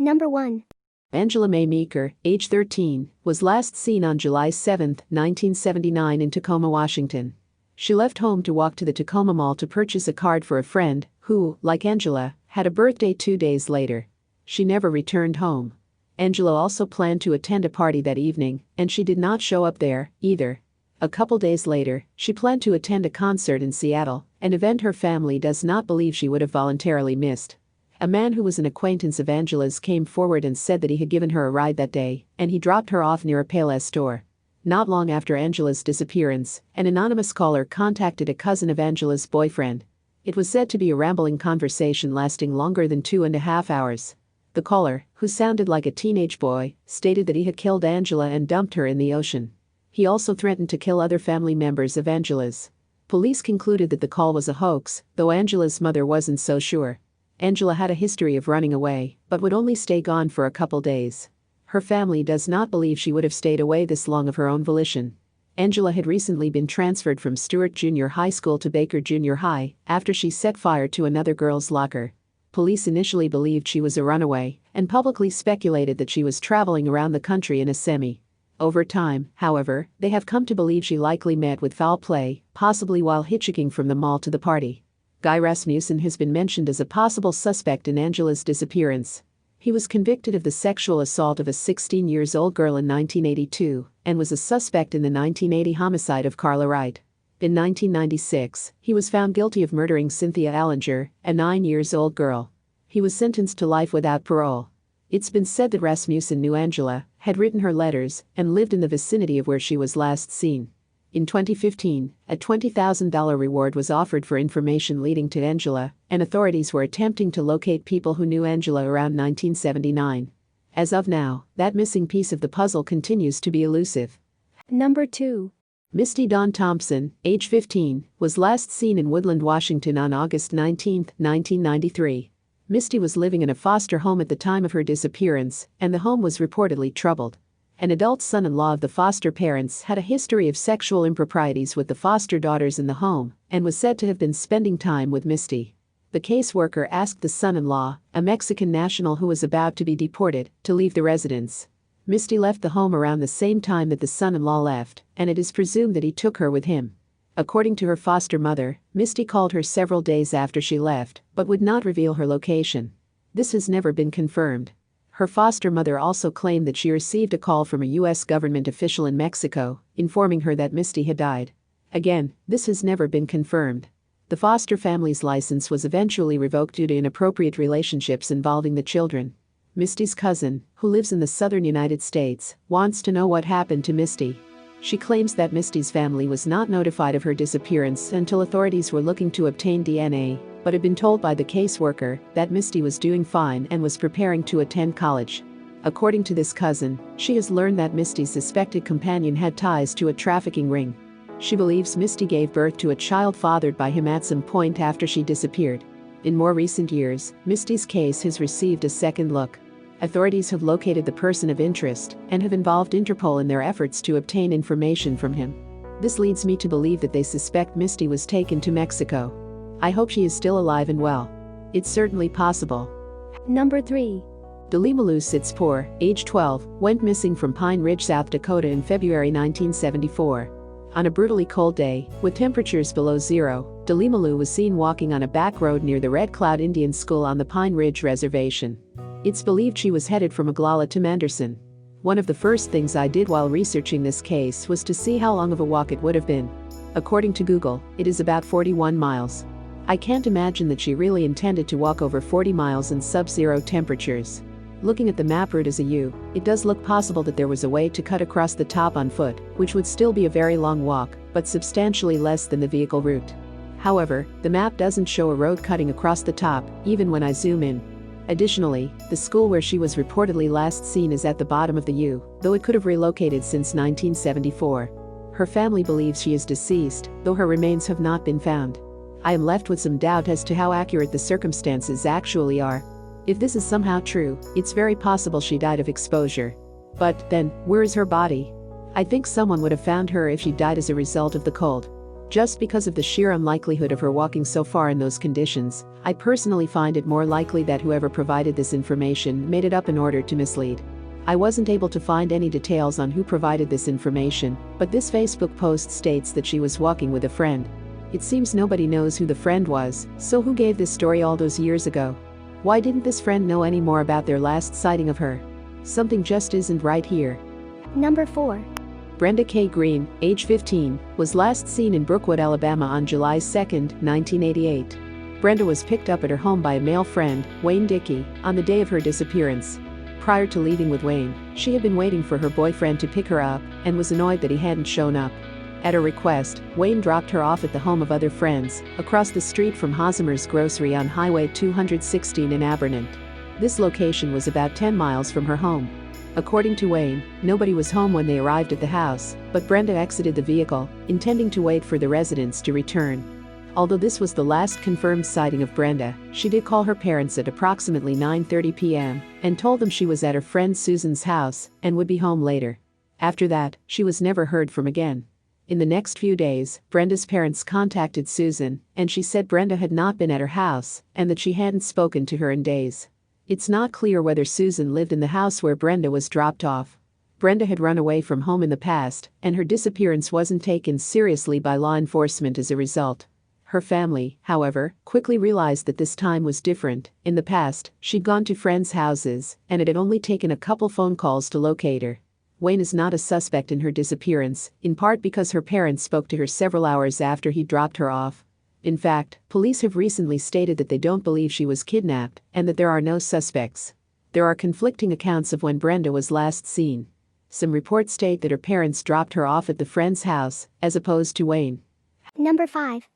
Number 1. Angela Mae Meeker, age 13, was last seen on July 7, 1979 in Tacoma, Washington. She left home to walk to the Tacoma Mall to purchase a card for a friend who, like Angela, had a birthday 2 days later. She never returned home. Angela also planned to attend a party that evening, and she did not show up there, either. A couple days later, she planned to attend a concert in Seattle, an event her family does not believe she would have voluntarily missed. A man who was an acquaintance of Angela's came forward and said that he had given her a ride that day, and he dropped her off near a Payless store. Not long after Angela's disappearance, an anonymous caller contacted a cousin of Angela's boyfriend. It was said to be a rambling conversation lasting longer than 2.5 hours. The caller, who sounded like a teenage boy, stated that he had killed Angela and dumped her in the ocean. He also threatened to kill other family members of Angela's. Police concluded that the call was a hoax, though Angela's mother wasn't so sure. Angela had a history of running away, but would only stay gone for a couple days. Her family does not believe she would have stayed away this long of her own volition. Angela had recently been transferred from Stewart Junior High School to Baker Junior High after she set fire to another girl's locker. Police initially believed she was a runaway and publicly speculated that she was traveling around the country in a semi. Over time, however, they have come to believe she likely met with foul play, possibly while hitchhiking from the mall to the party. Guy Rasmussen has been mentioned as a possible suspect in Angela's disappearance. He was convicted of the sexual assault of a 16-year-old girl in 1982 and was a suspect in the 1980 homicide of Carla Wright. In 1996, he was found guilty of murdering Cynthia Allinger, a 9-year-old girl. He was sentenced to life without parole. It's been said that Rasmussen knew Angela, had written her letters, and lived in the vicinity of where she was last seen. In 2015, a $20,000 reward was offered for information leading to Angela, and authorities were attempting to locate people who knew Angela around 1979. As of now, that missing piece of the puzzle continues to be elusive. Number 2. Misty Thompson, age 15, was last seen in Woodland, Washington on August 19, 1993. Misty was living in a foster home at the time of her disappearance, and the home was reportedly troubled. An adult son-in-law of the foster parents had a history of sexual improprieties with the foster daughters in the home and was said to have been spending time with Misty. The caseworker asked the son-in-law, a Mexican national who was about to be deported, to leave the residence. Misty left the home around the same time that the son-in-law left, and it is presumed that he took her with him. According to her foster mother, Misty called her several days after she left, but would not reveal her location. This has never been confirmed. Her foster mother also claimed that she received a call from a U.S. government official in Mexico, informing her that Misty had died. Again, this has never been confirmed. The foster family's license was eventually revoked due to inappropriate relationships involving the children. Misty's cousin, who lives in the southern United States, wants to know what happened to Misty. She claims that Misty's family was not notified of her disappearance until authorities were looking to obtain DNA, but had been told by the caseworker that Misty was doing fine and was preparing to attend college. According to this cousin, she has learned that Misty's suspected companion had ties to a trafficking ring. She believes Misty gave birth to a child fathered by him at some point after she disappeared. In more recent years, Misty's case has received a second look. Authorities have located the person of interest and have involved Interpol in their efforts to obtain information from him. This leads me to believe that they suspect Misty was taken to Mexico. I hope she is still alive and well. It's certainly possible. Number 3. Delema Sits Poor, age 12, went missing from Pine Ridge, South Dakota in February 1974. On a brutally cold day, with temperatures below zero, Delema was seen walking on a back road near the Red Cloud Indian School on the Pine Ridge Reservation. It's believed she was headed from Oglala to Manderson. One of the first things I did while researching this case was to see how long of a walk it would have been. According to Google, it is about 41 miles. I can't imagine that she really intended to walk over 40 miles in sub-zero temperatures. Looking at the map route as a U, it does look possible that there was a way to cut across the top on foot, which would still be a very long walk, but substantially less than the vehicle route. However, the map doesn't show a road cutting across the top, even when I zoom in. Additionally, the school where she was reportedly last seen is at the bottom of the U, though it could have relocated since 1974. Her family believes she is deceased, though her remains have not been found. I am left with some doubt as to how accurate the circumstances actually are. If this is somehow true, it's very possible she died of exposure. But then, where is her body? I think someone would have found her if she died as a result of the cold. Just because of the sheer unlikelihood of her walking so far in those conditions, I personally find it more likely that whoever provided this information made it up in order to mislead. I wasn't able to find any details on who provided this information, but this Facebook post states that she was walking with a friend. It seems nobody knows who the friend was, so who gave this story all those years ago? Why didn't this friend know any more about their last sighting of her? Something just isn't right here. Number 4. Brenda K. Green, age 15, was last seen in Brookwood, Alabama on July 2, 1988. Brenda was picked up at her home by a male friend, Wayne Dickey, on the day of her disappearance. Prior to leaving with Wayne, she had been waiting for her boyfriend to pick her up and was annoyed that he hadn't shown up. At her request, Wayne dropped her off at the home of other friends, across the street from Hosmer's Grocery on Highway 216 in Abernant. This location was about 10 miles from her home. According to Wayne, nobody was home when they arrived at the house, but Brenda exited the vehicle, intending to wait for the residents to return. Although this was the last confirmed sighting of Brenda, she did call her parents at approximately 9:30 p.m. and told them she was at her friend Susan's house and would be home later. After that, she was never heard from again. In the next few days, Brenda's parents contacted Susan, and she said Brenda had not been at her house and that she hadn't spoken to her in days. It's not clear whether Susan lived in the house where Brenda was dropped off. Brenda had run away from home in the past, and her disappearance wasn't taken seriously by law enforcement as a result. Her family, however, quickly realized that this time was different. In the past, she'd gone to friends' houses, and it had only taken a couple phone calls to locate her. Wayne is not a suspect in her disappearance, in part because her parents spoke to her several hours after he dropped her off. In fact, police have recently stated that they don't believe she was kidnapped and that there are no suspects. There are conflicting accounts of when Brenda was last seen. Some reports state that her parents dropped her off at the friend's house, as opposed to Wayne. Number 5.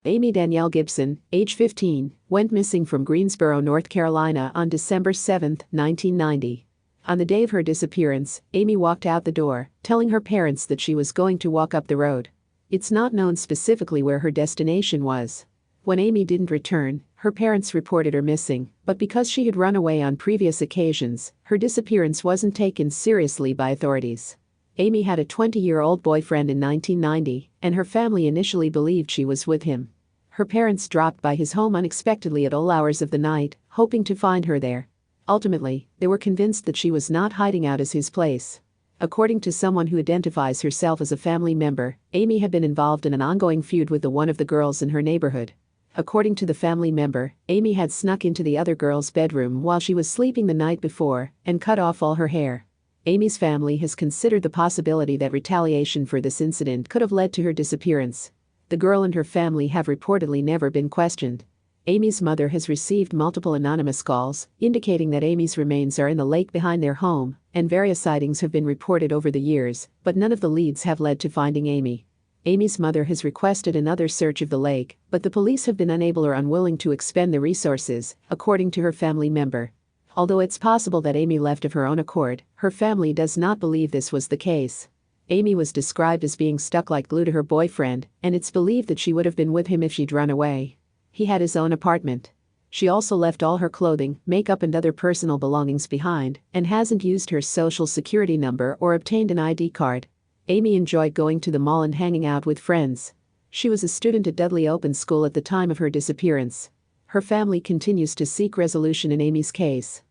Amy Danielle Gibson, age 15, went missing from Greensboro, North Carolina on December 7, 1990. On the day of her disappearance, Amy walked out the door, telling her parents that she was going to walk up the road. It's not known specifically where her destination was. When Amy didn't return, her parents reported her missing, but because she had run away on previous occasions, her disappearance wasn't taken seriously by authorities. Amy had a 20-year-old boyfriend in 1990, and her family initially believed she was with him. Her parents dropped by his home unexpectedly at all hours of the night, hoping to find her there. Ultimately, they were convinced that she was not hiding out as his place. According to someone who identifies herself as a family member, Amy had been involved in an ongoing feud with one of the girls in her neighborhood. According to the family member, Amy had snuck into the other girl's bedroom while she was sleeping the night before and cut off all her hair. Amy's family has considered the possibility that retaliation for this incident could have led to her disappearance. The girl and her family have reportedly never been questioned. Amy's mother has received multiple anonymous calls, indicating that Amy's remains are in the lake behind their home, and various sightings have been reported over the years, but none of the leads have led to finding Amy. Amy's mother has requested another search of the lake, but the police have been unable or unwilling to expend the resources, according to her family member. Although it's possible that Amy left of her own accord, her family does not believe this was the case. Amy was described as being stuck like glue to her boyfriend, and it's believed that she would have been with him if she'd run away. He had his own apartment. She also left all her clothing, makeup and other personal belongings behind, and hasn't used her social security number or obtained an ID card. Amy enjoyed going to the mall and hanging out with friends. She was a student at Dudley Open School at the time of her disappearance. Her family continues to seek resolution in Amy's case.